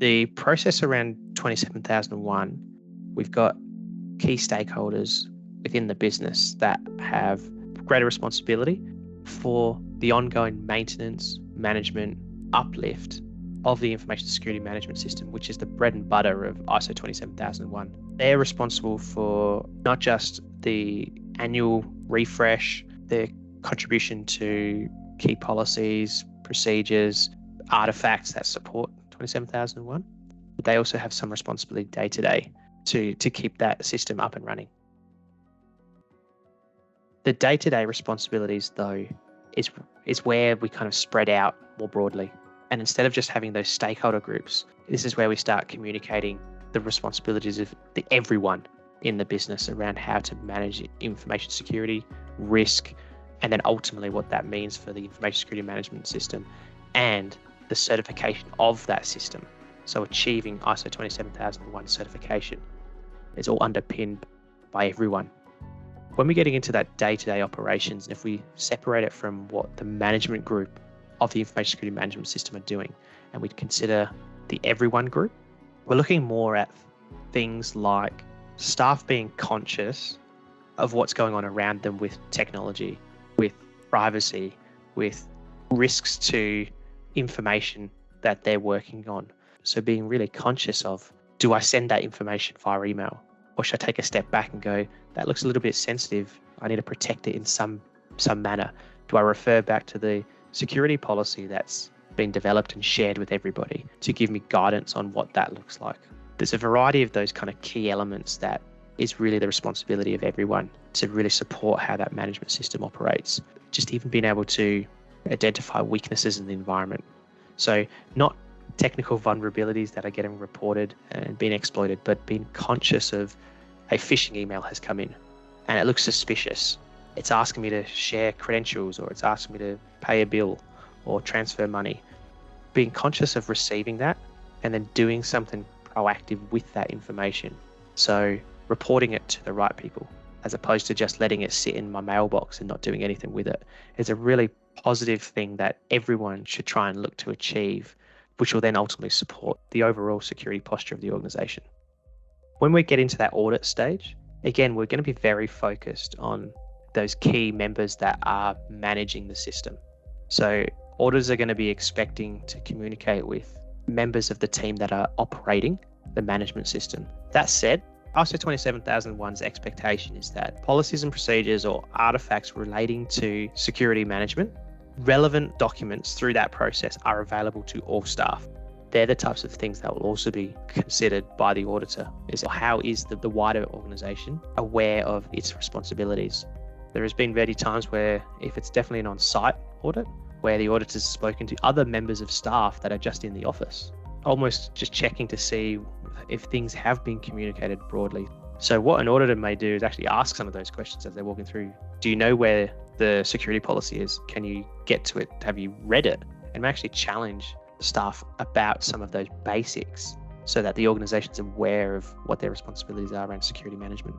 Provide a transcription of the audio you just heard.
The process around 27001, we've got key stakeholders within the business that have greater responsibility for the ongoing maintenance, management, uplift of the information security management system, which is the bread and butter of ISO 27001. They're responsible for not just the annual refresh, their contribution to key policies, procedures, artifacts that support 27001, but they also have some responsibility day to day to keep that system up and running. The day-to-day responsibilities, though, is where we kind of spread out more broadly. And instead of just having those stakeholder groups, this is where we start communicating the responsibilities of everyone in the business around how to manage information security, risk, and then ultimately what that means for the information security management system and the certification of that system. So achieving ISO 27001 certification is all underpinned by everyone. When we're getting into that day-to-day operations, if we separate it from what the management group of the information security management system are doing, and we consider the everyone group, we're looking more at things like staff being conscious of what's going on around them with technology, with privacy, with risks to information that they're working on. So being really conscious of, do I send that information via email? Or should I take a step back and go, that looks a little bit sensitive. I need to protect it in some manner. Do I refer back to the security policy that's been developed and shared with everybody to give me guidance on what that looks like? There's a variety of those kind of key elements that is really the responsibility of everyone to really support how that management system operates. Just even being able to identify weaknesses in the environment. So not technical vulnerabilities that are getting reported and being exploited, but being conscious of a phishing email has come in and it looks suspicious. It's asking me to share credentials, or it's asking me to pay a bill or transfer money. Being conscious of receiving that and then doing something proactive with that information. So reporting it to the right people, as opposed to just letting it sit in my mailbox and not doing anything with it, is a really positive thing that everyone should try and look to achieve, which will then ultimately support the overall security posture of the organization. When we get into that audit stage, again, we're going to be very focused on those key members that are managing the system. So auditors are going to be expecting to communicate with members of the team that are operating the management system. That said, ISO 27001's expectation is that policies and procedures or artifacts relating to security management, relevant documents through that process are available to all staff. They're the types of things that will also be considered by the auditor, is how is the wider organisation aware of its responsibilities. There has been many times where, if it's definitely an on-site audit, where the auditor's spoken to other members of staff that are just in the office, almost just checking to see if things have been communicated broadly. So what an auditor may do is actually ask some of those questions as they're walking through. Do you know where the security policy is? Can you get to it? Have you read it? And actually challenge staff about some of those basics so that the organization's aware of what their responsibilities are around security management.